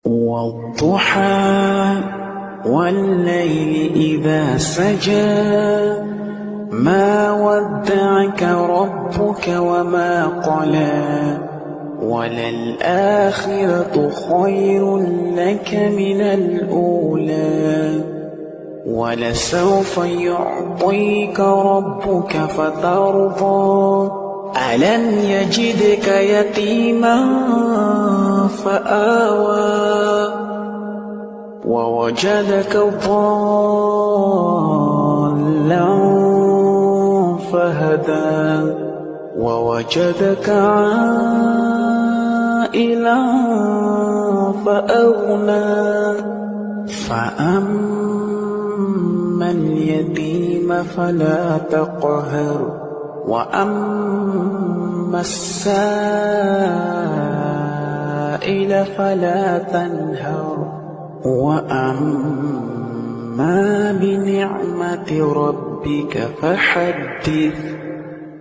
والضحى والليل إذا سجى ما ودعك ربك وما قلى وللآخرة خير لك من الأولى ولسوف يعطيك ربك فترضى ألم يجدك يتيما فآوى ووجدك ضالا فهدى ووجدك عائلا فأغنى فأما اليتيم فلا تقهر وأما السائل فلا تنهر وأما بنعمة ربك فحدث.